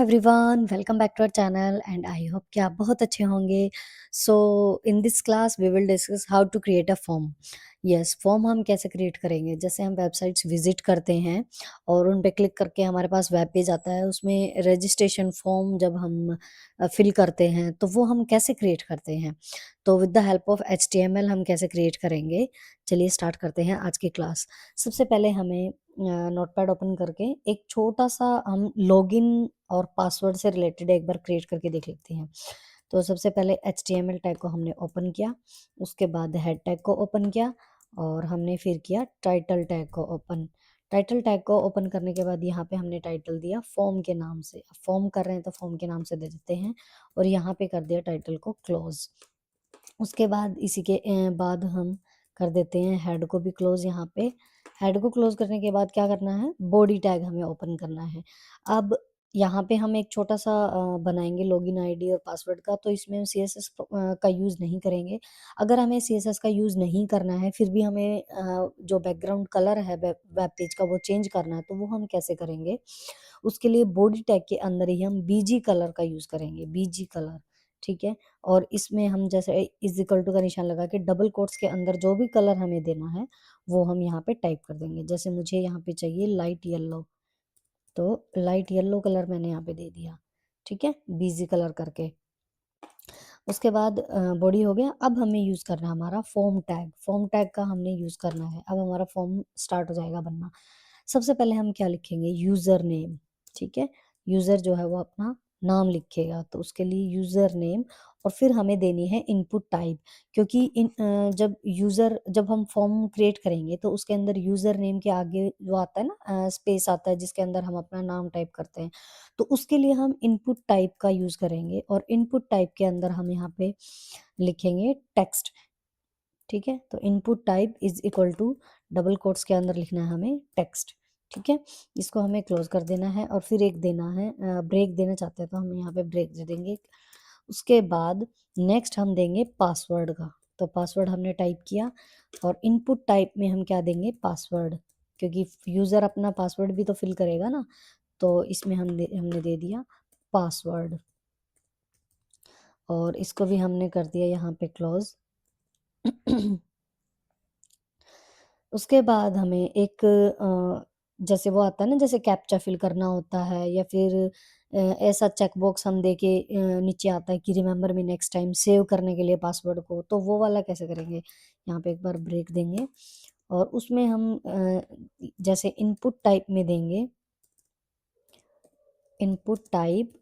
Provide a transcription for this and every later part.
Everyone welcome back to our channel and I hope कि आप बहुत अच्छे होंगे। So in this class we will discuss how to create a form. Yes, form हम कैसे create करेंगे। जैसे हम वेबसाइट्स विजिट करते हैं और उन पे क्लिक करके हमारे पास वेब पेज आता है, उसमें रजिस्ट्रेशन फॉर्म जब हम फिल करते हैं तो वो हम कैसे क्रिएट करते हैं। तो with the help of HTML हम कैसे क्रिएट करेंगे। चलिए स्टार्ट करते हैं आज की क्लास। सबसे पहले हमें नोटपैड ओपन करके एक छोटा सा हम लॉगिन और पासवर्ड से रिलेटेड एक बार क्रिएट करके देख लेते हैं। तो सबसे पहले HTML टैग को हमने ओपन किया, उसके बाद हेड टैग को ओपन किया और हमने फिर किया टाइटल टैग को ओपन। टाइटल टैग को ओपन करने के बाद यहाँ पे हमने टाइटल दिया फॉर्म के नाम से। फॉर्म कर रहे हैं तो फॉर्म के नाम से दे देते हैं और यहाँ पे कर दिया टाइटल को क्लोज। उसके बाद इसी के बाद हम कर देते हैं हेड को भी क्लोज। यहाँ पे हेड को क्लोज करने के बाद क्या करना है, बॉडी टैग हमें ओपन करना है। अब यहाँ पे हम एक छोटा सा बनाएंगे लॉगिन आईडी और पासवर्ड का, तो इसमें हम CSS का यूज़ नहीं करेंगे। अगर हमें CSS का यूज़ नहीं करना है फिर भी हमें जो बैकग्राउंड कलर है वेब पेज का वो चेंज करना है, तो वो हम कैसे करेंगे। उसके लिए बॉडी टैग के अंदर ही हम BG कलर का यूज़ करेंगे, BG कलर। ठीक है, और इसमें हम जैसे इज इक्वल टू का निशान लगा के डबल कोट्स के अंदर जो भी कलर हमें देना है वो हम यहाँ पे टाइप कर देंगे। जैसे मुझे यहाँ पे चाहिए लाइट येलो, तो लाइट येलो कलर मैंने यहाँ पे दे दिया। ठीक है, BG कलर करके। उसके बाद बॉडी हो गया। अब हमें यूज़ करना है हमारा फॉर्म टैग। फॉर्म टैग का हमने यूज़ करना है। अब हमारा फॉर्म स्टार्ट हो जाएगा बनना। सबसे पहले हम क्या लिखेंगे, यूज़र नेम। ठीक है, यूज़र जो है वो अपना नाम लिखेगा, तो उसके लिए यूज़र नेम। और फिर हमें देनी है इनपुट टाइप, क्योंकि जब हम फॉर्म क्रिएट करेंगे तो उसके अंदर यूज़र नेम के आगे जो आता है ना स्पेस आता है जिसके अंदर हम अपना नाम टाइप करते हैं, तो उसके लिए हम इनपुट टाइप का यूज़ करेंगे। और इनपुट टाइप के अंदर हम यहाँ पे लिखेंगे टेक्स्ट। ठीक है, तो input type is equal to double quotes के अंदर लिखना है हमें टेक्स्ट। ठीक है, इसको हमें क्लोज कर देना है और फिर एक देना है ब्रेक देना चाहते हैं तो हम यहाँ पे ब्रेक दे देंगे। उसके बाद नेक्स्ट हम देंगे पासवर्ड का। तो पासवर्ड हमने टाइप किया और इनपुट टाइप में हम क्या देंगे, पासवर्ड, क्योंकि यूज़र अपना पासवर्ड भी तो फिल करेगा ना, तो इसमें हमने दे दिया पासवर्ड। और इसको भी हमने कर दिया यहाँ पे क्लोज। उसके बाद हमें एक जैसे वो आता है ना, जैसे कैप्चा फिल करना होता है या फिर ऐसा चेक बॉक्स हम देके नीचे आता है कि remember me next time, save करने के लिए पासवर्ड को, तो वो वाला कैसे करेंगे। यहाँ पे एक बार ब्रेक देंगे और उसमें हम जैसे इनपुट टाइप में देंगे input type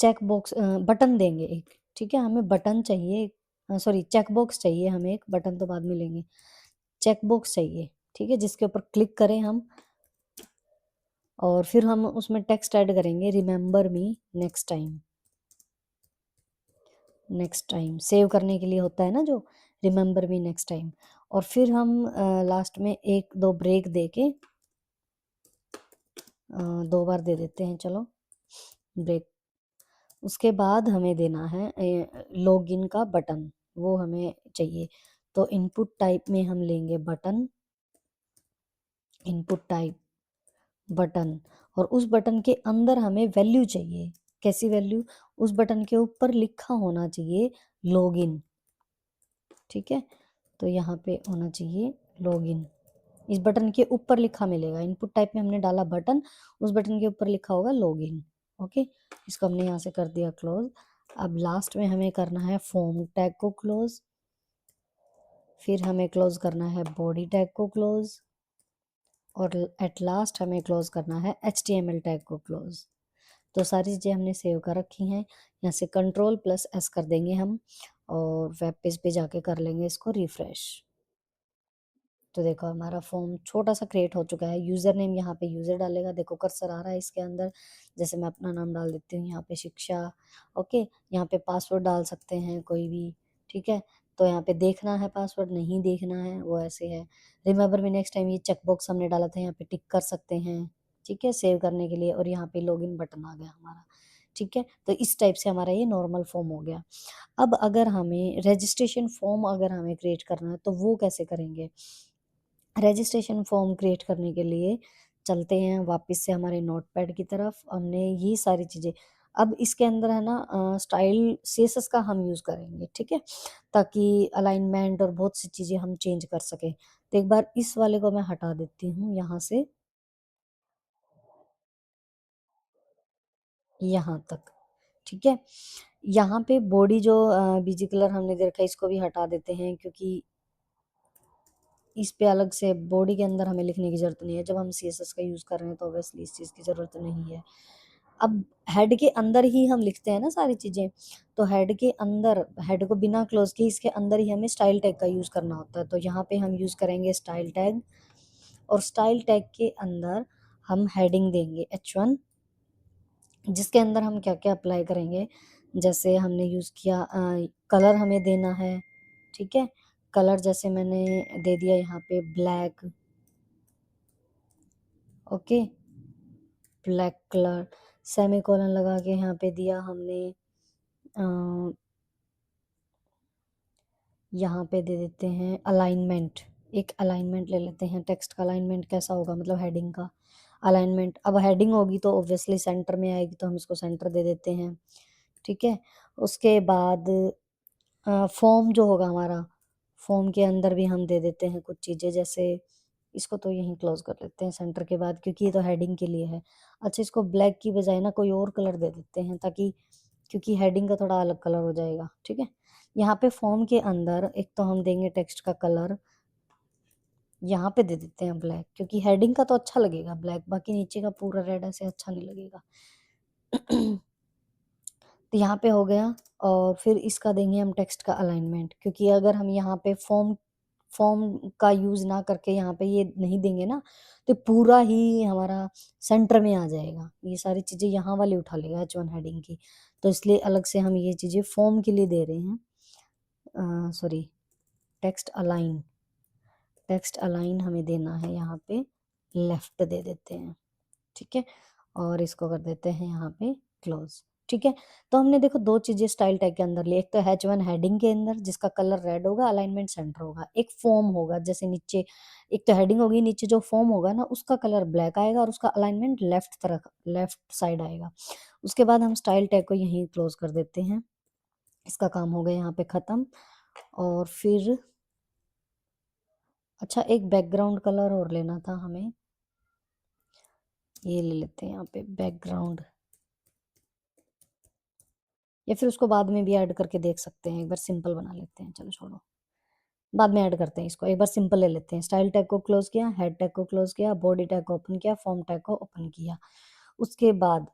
checkbox button देंगे एक। ठीक है, हमें बटन चाहिए, सॉरी चेक बॉक्स चाहिए हमें एक, बटन तो बाद में लेंगे। चेक बॉक्स चाहिए, ठीक है, जिसके ऊपर क्लिक करें हम और फिर हम उसमें टेक्स्ट ऐड करेंगे, remember me next time. Next time save करने के लिए होता है ना जो, रिमेम्बर मी नेक्स्ट टाइम। और फिर हम लास्ट में एक दो ब्रेक दे के 2 बार दे देते हैं, चलो ब्रेक। उसके बाद हमें देना है लॉगिन का बटन, वो हमें चाहिए। तो इनपुट टाइप में हम लेंगे बटन, इनपुट टाइप बटन। और उस बटन के अंदर हमें वैल्यू चाहिए। कैसी वैल्यू, उस बटन के ऊपर लिखा होना चाहिए लॉगिन। ठीक है, तो यहाँ पे होना चाहिए लॉगिन, इस बटन के ऊपर लिखा मिलेगा। इनपुट टाइप में हमने डाला बटन, उस बटन के ऊपर लिखा होगा लॉगिन। ओके, इसको हमने यहाँ से कर दिया क्लोज। अब लास्ट में हमें करना है फॉर्म टैग को क्लोज, फिर हमें क्लोज करना है बॉडी टैग को क्लोज और एट लास्ट हमें क्लोज करना है HTML टैग को क्लोज। तो सारी चीज़ें हमने सेव कर रखी हैं। यहाँ से Ctrl+S कर देंगे हम और वेब पेज पे जाके कर लेंगे इसको रिफ्रेश। तो देखो हमारा फॉर्म छोटा सा क्रिएट हो चुका है। यूज़र नेम यहाँ पे यूज़र डालेगा, देखो कर्सर आ रहा है इसके अंदर। जैसे मैं अपना नाम डाल देती हूँ यहाँ पे शिक्षा। ओके, यहाँ पे पासवर्ड डाल सकते हैं कोई भी। ठीक है, तो यहाँ पे देखना है पासवर्ड, नहीं देखना है वो ऐसे है। रिमेंबर मी नेक्स्ट टाइम, ये चेक बॉक्स हमने डाला था, यहाँ पे टिक कर सकते हैं। ठीक है, सेव करने के लिए। और यहाँ पे लॉगिन बटन आ गया हमारा। ठीक है, तो इस टाइप से हमारा ये नॉर्मल फॉर्म हो गया। अब अगर हमें रजिस्ट्रेशन फॉर्म अगर हमें क्रिएट करना है तो वो कैसे करेंगे। रजिस्ट्रेशन फॉर्म क्रिएट करने के लिए चलते हैं वापस से हमारे नोटपैड की तरफ। हमने ये सारी चीज़ें, अब इसके अंदर है ना स्टाइल सीएसएस का हम यूज़ करेंगे, ठीक है? ताकि अलाइनमेंट और बहुत सी चीज़ें हम चेंज कर सकें। तो एक बार इस वाले को मैं हटा देती हूँ यहाँ से, यहाँ तक, ठीक है? यहाँ पे बॉडी जो बीजी कलर हमने दे रखा है इसको भी हटा देते हैं, क्योंकि इस पे अलग से बॉडी के अंदर हमें लिखने की ज़रूरत नहीं है। जब हम सीएसएस का यूज़ कर रहे हैं तो ऑब्वियसली इस चीज़ की ज़रूरत नहीं है। अब हेड के अंदर ही हम लिखते हैं ना सारी चीज़ें, तो हेड के अंदर, हेड को बिना क्लोज़ किए इसके अंदर ही हमें स्टाइल टैग का यूज़ करना होता है। तो यहाँ पे हम यूज़ करेंगे स्टाइल टैग, और स्टाइल टैग के अंदर हम हेडिंग देंगे H1, जिसके अंदर हम क्या-क्या अप्लाई करेंगे। जैसे हमने यूज़ किया कलर हमें देना है, ठीक है? कलर जैसे मैंने दे दिया यहाँ पे black, okay? Black colour, semicolon लगा के यहाँ पे दिया हमने अ, यहाँ पे दे देते हैं अलाइनमेंट। एक अलाइनमेंट ले लेते हैं, टेक्स्ट का अलाइनमेंट कैसा होगा, मतलब हेडिंग का अलाइनमेंट। अब हेडिंग होगी तो ऑब्वियसली सेंटर में आएगी, तो हम इसको सेंटर दे देते हैं, ठीक है? उसके बाद फॉर्म जो होगा हमारा, फॉर्म के अंदर भी हम दे देते हैं कुछ चीज़ें, जैसे इसको तो यहीं क्लोज कर लेते हैं सेंटर के बाद, क्योंकि ये तो हेडिंग के लिए है। अच्छा, इसको ब्लैक की बजाय ना कोई और कलर दे देते हैं, ताकि, क्योंकि हेडिंग का थोड़ा अलग कलर हो जाएगा, ठीक है? यहाँ पे फॉर्म के अंदर एक तो हम देंगे टेक्स्ट का कलर, यहाँ पे दे देते हैं ब्लैक, क्योंकि हेडिंग का तो अच्छा लगेगा ब्लैक, बाकी नीचे का पूरा रेड ऐसे अच्छा नहीं लगेगा। तो यहाँ पे हो गया, और फिर इसका देंगे हम टेक्स्ट का अलाइनमेंट, क्योंकि अगर हम यहाँ पे फॉर्म फॉर्म का यूज़ ना करके यहाँ पे ये नहीं देंगे ना, तो पूरा ही हमारा सेंटर में आ जाएगा। ये सारी चीज़ें यहाँ वाली उठा लेगा H1 हेडिंग की। तो इसलिए अलग से हम ये चीज़ें फॉर्म के लिए दे रहे हैं। Sorry, text align, text align हमें देना है यहाँ पे, लेफ्ट दे देते हैं, ठीक है? और इसको कर देते हैं यहाँ पे क्लोज, ठीक है? तो हमने देखो दो चीजें स्टाइल टैग के अंदर ली, एक तो H1 हेडिंग के अंदर जिसका कलर रेड होगा, अलाइनमेंट सेंटर होगा, एक फॉर्म होगा जैसे नीचे, एक तो हेडिंग होगी, नीचे जो फॉर्म होगा ना उसका कलर ब्लैक आएगा और उसका अलाइनमेंट लेफ्ट तरफ, लेफ्ट साइड आएगा। उसके बाद हम स्टाइल टैग को यहीं क्लोज कर देते हैं, इसका काम हो गया यहाँ पे खत्म। और फिर अच्छा, एक बैकग्राउंड कलर और लेना था हमें, ये ले लेते हैं यहाँ पे बैकग्राउंड, या फिर उसको बाद में भी ऐड करके देख सकते हैं। एक बार सिंपल बना लेते हैं, चलो छोड़ो, बाद में ऐड करते हैं इसको, एक बार सिंपल ले लेते हैं। स्टाइल टैग को क्लोज किया, हेड टैग को क्लोज किया, बॉडी टैग को ओपन किया, फॉर्म टैग को ओपन किया। उसके बाद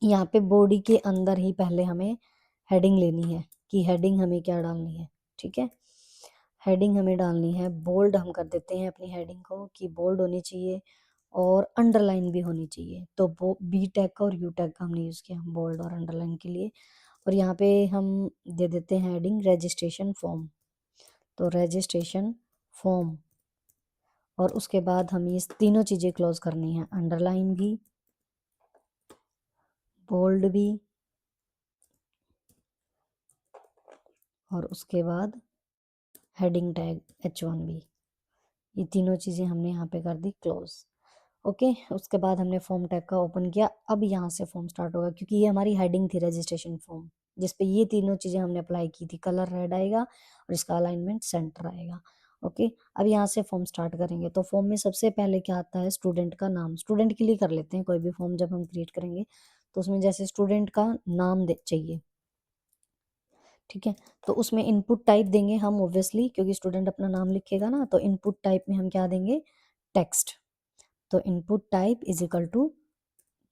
यहाँ पे बॉडी के अंदर ही पहले हमें हेडिंग लेनी है, कि हेडिंग हमें क्या डालनी है, ठीक है? हेडिंग हमें डालनी है बोल्ड, हम कर देते हैं अपनी हेडिंग को कि बोल्ड होनी चाहिए और अंडरलाइन भी होनी चाहिए। तो वो बी टैग का और यू टैग का हमने यूज़ किया बोल्ड और अंडरलाइन के लिए। और यहाँ पे हम दे देते हैं हेडिंग रजिस्ट्रेशन फॉर्म, तो रजिस्ट्रेशन फॉर्म। और उसके बाद हम ये तीनों चीज़ें क्लोज करनी है, अंडरलाइन भी, बोल्ड भी, और उसके बाद हेडिंग टैग H1 भी। ये तीनों चीज़ें हमने यहाँ पे कर दी क्लोज, ओके? उसके बाद हमने फॉर्म टैग का ओपन किया। अब यहाँ से फॉर्म स्टार्ट होगा, क्योंकि ये हमारी हेडिंग थी रजिस्ट्रेशन फॉर्म, जिसपे ये तीनों चीज़ें हमने अप्लाई की थी। कलर रेड आएगा और इसका अलाइनमेंट सेंटर आएगा, ओके? अब यहाँ से फॉर्म स्टार्ट करेंगे, तो फॉर्म में सबसे पहले क्या आता है, स्टूडेंट का नाम। स्टूडेंट के लिए कर लेते हैं, कोई भी फॉर्म जब हम क्रिएट करेंगे तो उसमें जैसे स्टूडेंट का नाम दे चाहिए, ठीक है? तो उसमें इनपुट टाइप देंगे हम ऑब्वियसली, क्योंकि स्टूडेंट अपना नाम लिखेगा ना, तो इनपुट टाइप में हम क्या देंगे, टेक्स्ट। तो input type is equal to,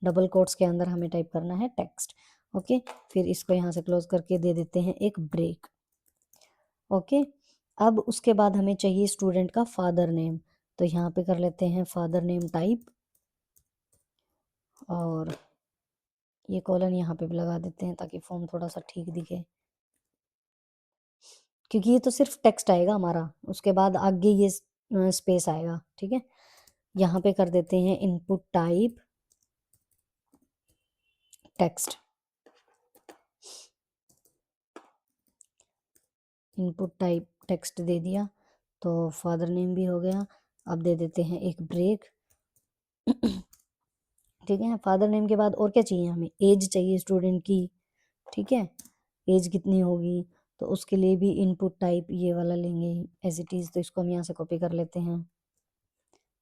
double quotes के अंदर हमें टाइप करना है टेक्स्ट, ओके? फिर इसको यहाँ से क्लोज करके दे देते हैं एक ब्रेक, ओके? अब उसके बाद हमें चाहिए स्टूडेंट का फादर नेम, तो यहाँ पे कर लेते हैं फादर नेम टाइप, और ये कॉलन यहाँ पे भी लगा देते हैं ताकि फॉर्म थोड़ा सा ठीक दिखे, क्योंकि ये तो सिर्फ टेक्स्ट आएगा हमारा, उसके बाद आगे ये स्पेस आएगा, ठीक है? यहाँ पे कर देते हैं input type text, input type text दे दिया, तो फादर नेम भी हो गया। अब दे देते हैं एक ब्रेक, ठीक है, फादर नेम के बाद और क्या चाहिए हमें? एज चाहिए स्टूडेंट की, ठीक है? एज कितनी होगी? तो उसके लिए भी इनपुट टाइप ये वाला लेंगे एज़ इट इज़, तो इसको हम यहाँ से कॉपी कर लेते हैं,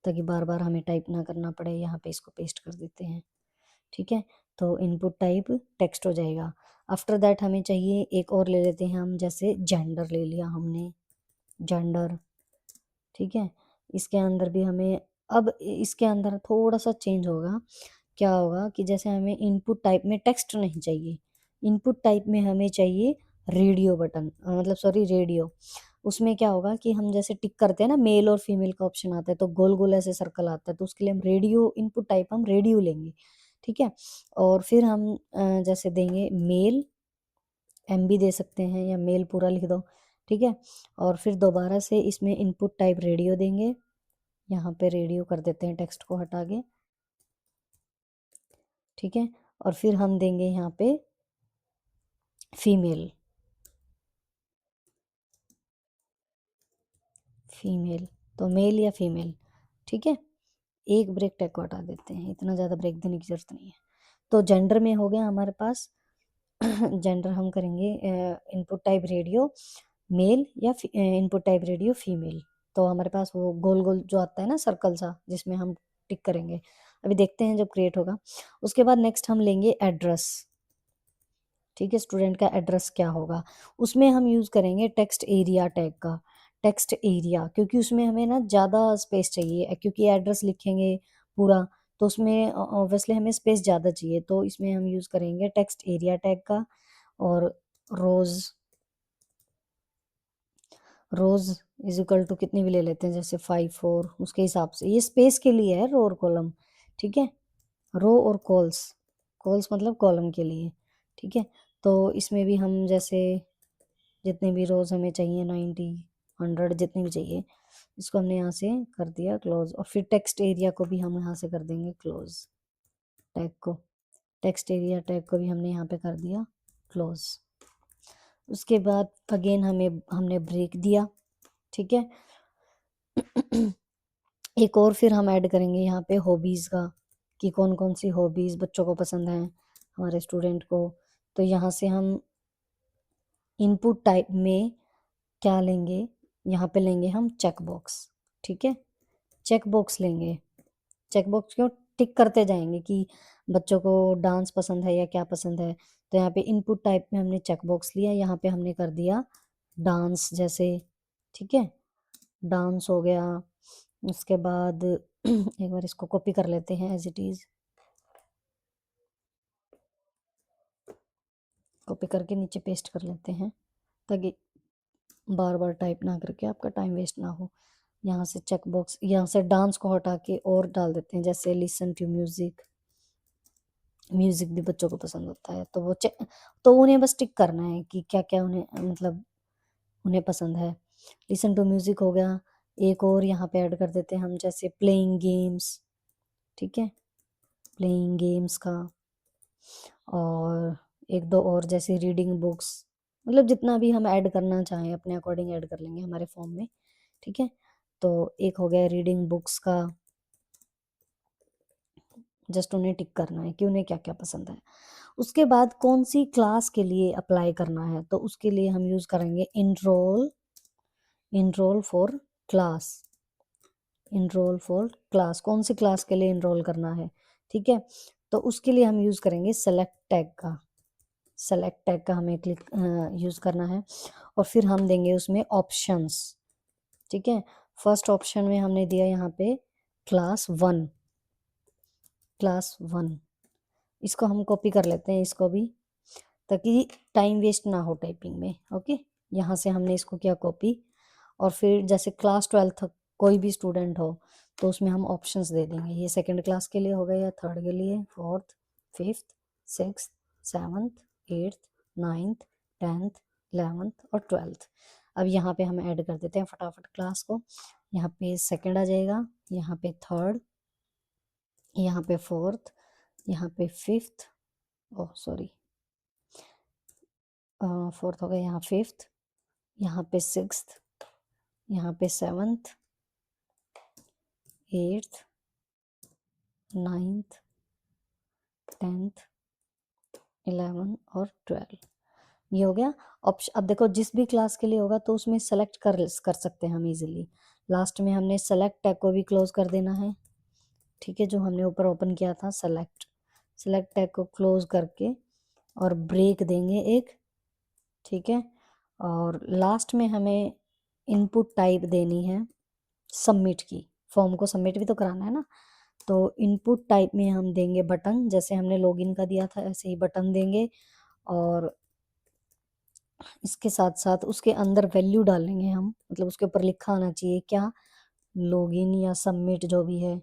ताकि बार-बार हमें टाइप ना करना पड़े, यहाँ पे इसको पेस्ट कर देते हैं, ठीक है? तो इनपुट टाइप टेक्स्ट हो जाएगा। आफ्टर दैट हमें चाहिए एक और ले लेते हैं हम, जैसे जेंडर ले लिया हमने, जेंडर, ठीक है? इसके अंदर भी हमें अब इसके अंदर थोड़ा-सा चेंज होगा, क्या होगा कि जैसे हमें इनपुट टाइप में टेक्स्ट नहीं चाहिए, इनपुट टाइप में हमें चाहिए रेडियो बटन, मतलब सॉरी रेडियो। उसमें क्या होगा कि हम जैसे टिक करते हैं ना, मेल और फीमेल का ऑप्शन आता है, तो गोल-गोल ऐसे सर्कल आता है, तो उसके लिए हम रेडियो इनपुट टाइप हम रेडियो लेंगे, ठीक है? और फिर हम जैसे देंगे मेल, एमबी दे सकते हैं या मेल पूरा लिख दो, ठीक है? और फिर दोबारा से इसमें इनपुट टाइप रेडियो देंगे, यहाँ पे रेडियो कर देते हैं टेक्स्ट को हटा के, ठीक है? और फिर हम देंगे यहाँ पे फीमेल, फीमेल, तो मेल या फीमेल, ठीक है? एक ब्रेक टैग को हटा देते हैं, इतना ज़्यादा ब्रेक देने की ज़रूरत नहीं है। तो जेंडर में हो गया हमारे पास जेंडर हम करेंगे इनपुट टाइप रेडियो मेल या इनपुट टाइप रेडियो फीमेल। तो हमारे पास वो गोल-गोल जो आता है ना सर्कल सा, जिसमें हम टिक करेंगे। अभी देखते हैं जब क्रिएट होगा। उसके बाद नेक्स्ट हम लेंगे एड्रेस, ठीक है? स्टूडेंट का एड्रेस क्या होगा? उसमें हम यूज़ करेंगे टेक्स्ट एरिया टैग का, टेक्स्ट एरिया, क्योंकि उसमें हमें ना ज़्यादा स्पेस चाहिए, क्योंकि एड्रेस लिखेंगे पूरा, तो उसमें ऑब्वियसली हमें स्पेस ज़्यादा चाहिए, तो इसमें हम यूज़ करेंगे टेक्स्ट एरिया टैग का। और रोज़, रोज़ इज़ इक्वल टू कितनी भी ले लेते हैं, जैसे 5 4, उसके हिसाब से, ये स्पेस के लिए है रो और कॉलम, ठीक है? रो और कॉल्स, कॉल्स मतलब कॉलम के लिए, ठीक है? तो इसमें भी हम जैसे जितने भी रोज़ हमें चाहिए 90 100 जितनी भी चाहिए, इसको हमने यहाँ से कर दिया क्लोज़, और फिर टेक्स्ट एरिया को भी हम यहाँ से कर देंगे क्लोज़, टैग को, टेक्स्ट एरिया टैग को भी हमने यहाँ पे कर दिया क्लोज़। उसके बाद अगेन हमने ब्रेक दिया, ठीक है? एक और फिर हम ऐड करेंगे यहाँ पे हॉबीज़ का, कि कौन-कौन सी हॉबीज़ बच्चों को पसंद हैं, हमारे स्टूडेंट को। तो यहाँ से हम इनपुट टाइप में क्या लेंगे, यहाँ पे लेंगे हम चेक बॉक्स, ठीक है? चेक बॉक्स लेंगे, चेक बॉक्स क्यों? टिक करते जाएँगे कि बच्चों को डांस पसंद है या क्या पसंद है। तो यहाँ पे इनपुट टाइप में हमने चेक बॉक्स लिया, यहाँ पे हमने कर दिया डांस जैसे, ठीक है? डांस हो गया, उसके बाद एक बार इसको कॉपी कर लेते हैं एज़ इट इज़, कॉपी करके नीचे पेस्ट कर लेते हैं, ताकि बार-बार टाइप ना करके आपका टाइम वेस्ट ना हो। यहाँ से चेक बॉक्स, यहाँ से डांस को हटा के और डाल देते हैं, जैसे लिसन टू म्यूज़िक, म्यूज़िक भी बच्चों को पसंद होता है, तो वो तो उन्हें बस टिक करना है कि क्या-क्या उन्हें मतलब उन्हें पसंद है। लिसन टू म्यूज़िक हो गया, एक और यहाँ पे ऐड कर देते हैं हम, जैसे प्लेइंग गेम्स, ठीक है? प्लेइंग गेम्स का, और 1-2 और जैसे रीडिंग बुक्स, मतलब जितना भी हम ऐड करना चाहें अपने अकॉर्डिंग ऐड कर लेंगे हमारे फॉर्म में, ठीक है? तो एक हो गया रीडिंग बुक्स का, जस्ट उन्हें टिक करना है कि उन्हें क्या-क्या पसंद है। उसके बाद कौन-सी क्लास के लिए अप्लाई करना है, तो उसके लिए हम यूज़ करेंगे enrol, enrol for class, enrol for class, कौन-सी क्लास के लिए एनरोल करना है, ठीक है? तो उसके लिए हम यूज़ करेंगे सेलेक्ट टैग का, सेलेक्ट टैग का हमें यूज़ करना है, और फिर हम देंगे उसमें ऑप्शंस, ठीक है? फर्स्ट ऑप्शन में हमने दिया यहाँ पे क्लास 1, क्लास 1, इसको हम कॉपी कर लेते हैं इसको भी, ताकि टाइम वेस्ट ना हो टाइपिंग में, ओके? यहाँ से हमने इसको किया कॉपी, और फिर जैसे क्लास 12th कोई भी स्टूडेंट हो, तो उसमें हम ऑप्शंस दे देंगे, ये सेकंड क्लास के लिए हो गया, या थर्ड के लिए, fourth, fifth, sixth, seventh, eighth, ninth, 10th, 11th और 12th। अब यहाँ पे हम ऐड कर देते हैं फटाफट क्लास को, यहाँ पे सेकंड आ जाएगा, यहाँ पे थर्ड, यहाँ पे फोर्थ, यहाँ पे फिफ्थ, ओह सॉरी, फोर्थ हो गया, यहाँ फिफ्थ, यहाँ पे सिक्स्थ, यहाँ पे सेवन्थ, एट्थ, 9th 10th 11 और 12, ये हो गया ऑप्शन। अब देखो जिस भी क्लास के लिए होगा तो उसमें सेलेक्ट कर सकते हैं हम इजीली। लास्ट में हमने सेलेक्ट टैग को भी क्लोज कर देना है, ठीक है, जो हमने ऊपर ओपन किया था सेलेक्ट, सेलेक्ट टैग को क्लोज करके और ब्रेक देंगे एक, ठीक है। और लास्ट में हमें इनपुट टाइप देनी है सबमिट की, फॉर्म को सबमिट भी तो कराना है ना। तो इनपुट टाइप में हम देंगे बटन, जैसे हमने लॉगिन का दिया था ऐसे ही बटन देंगे। और इसके साथ साथ उसके अंदर वैल्यू डालेंगे हम, मतलब उसके ऊपर लिखा आना चाहिए क्या, लॉगिन या सबमिट जो भी है,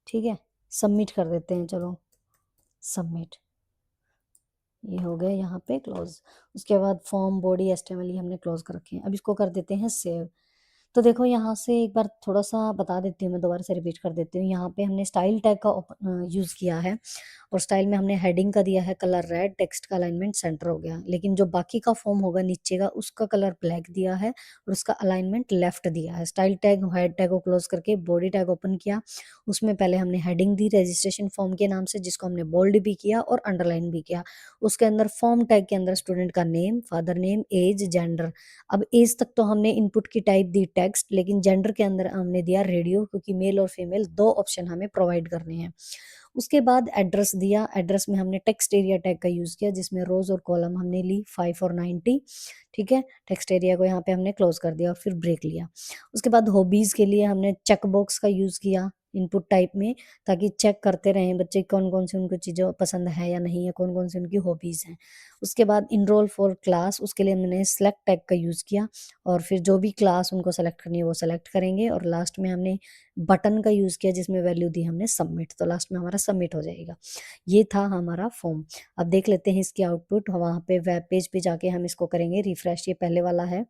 ठीक है। सबमिट कर देते हैं, चलो सबमिट, ये हो गया यहाँ पे क्लोज। उसके बाद फॉर्म बॉडी एचटीएमएल ये हमने क्लोज कर रखे हैं। अब इसको कर देते हैं सेव। तो देखो यहाँ से एक बार थोड़ा सा बता देती हूँ, मैं दोबारा से रिपीट कर देती हूँ। यहाँ पे हमने स्टाइल टैग का यूज़ किया है, और स्टाइल में हमने हेडिंग का दिया है कलर रेड, टेक्स्ट का अलाइनमेंट सेंटर हो गया, लेकिन जो बाकी का फॉर्म होगा नीचे का उसका कलर ब्लैक दिया है और उसका अलाइनमेंट लेफ्ट दिया है। स्टाइल टैग हेड टैग को क्लोज करके बॉडी टैग ओपन किया, उसमें पहले हमने हेडिंग दी रजिस्ट्रेशन फॉर्म के नाम से, जिसको हमने बोल्ड भी किया और अंडरलाइन भी किया। उसके अंदर फॉर्म टैग के अंदर स्टूडेंट का name, father name, age, gender. अब एज तक तो हमने इनपुट की टाइप दी टेक्स्ट, लेकिन जेंडर के अंदर हमने दिया रेडियो, क्योंकि मेल और फीमेल दो ऑप्शन हमें प्रोवाइड करने हैं। उसके बाद एड्रेस दिया, एड्रेस में हमने टेक्स्ट एरिया टैग का यूज किया, जिसमें रोज और कॉलम हमने ली 5 और 90, ठीक है। टेक्स्ट एरिया को यहाँ पे हमने क्लोज कर दिया और फिर ब्रेक लिया। उसके बाद हॉबीज के लिए हमने चेक बॉक्स का यूज किया इनपुट टाइप में, ताकि चेक करते रहें बच्चे कौन कौन से उनको चीज़ें पसंद है या नहीं है, कौन कौन सी उनकी हॉबीज हैं। उसके बाद इनरोल फॉर क्लास, उसके लिए हमने सेलेक्ट टैग का यूज किया, और फिर जो भी क्लास उनको सेलेक्ट करनी है वो सेलेक्ट करेंगे। और लास्ट में हमने बटन का यूज किया, जिसमें वैल्यू दी हमने सबमिट, तो लास्ट में हमारा सबमिट हो जाएगा। ये था हमारा फॉर्म। अब देख लेते हैं इसकी आउटपुट। वहाँ पे वेब पेज पे जाके हम इसको करेंगे रिफ्रेश, ये पहले वाला है,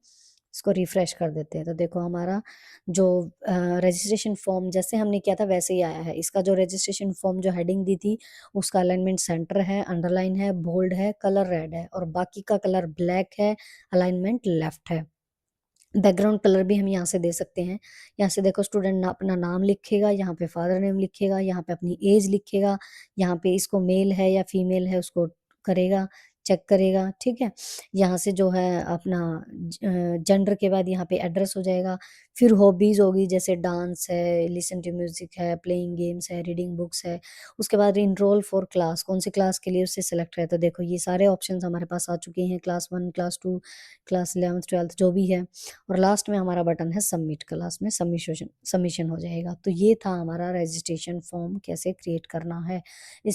इसको रिफ्रेश कर देते हैं। तो देखो हमारा जो रजिस्ट्रेशन फॉर्म जैसे हमने किया था वैसे ही आया है। इसका जो रजिस्ट्रेशन फॉर्म जो हेडिंग दी थी उसका अलाइनमेंट सेंटर है, अंडरलाइन है, बोल्ड है, कलर रेड है, और बाकी का कलर ब्लैक है, अलाइनमेंट लेफ्ट है। बैकग्राउंड कलर भी हम यहाँ से दे सकते हैं। यहाँ से देखो स्टूडेंट अपना नाम लिखेगा, यहाँ पे फादर नेम लिखेगा, यहाँ पे अपनी एज लिखेगा, यहाँ पे इसको मेल है या फीमेल है उसको करेगा, चेक करेगा, ठीक है। यहाँ से जो है अपना जेंडर के बाद यहाँ पे एड्रेस हो जाएगा। फिर हॉबीज होगी, जैसे डांस है, लिसन टू म्यूजिक है, प्लेइंग गेम्स है, रीडिंग बुक्स है। उसके बाद इनरोल फॉर क्लास, कौन सी क्लास के लिए उससे सेलेक्ट है। तो देखो ये सारे ऑप्शंस हमारे पास आ चुके हैं, class 1, class 2, class 11th 12th जो भी है। और लास्ट में हमारा बटन है सबमिट का, लास्ट में सबमिशन सबमिशन हो जाएगा। तो ये था हमारा रजिस्ट्रेशन फॉर्म कैसे क्रिएट करना है। इस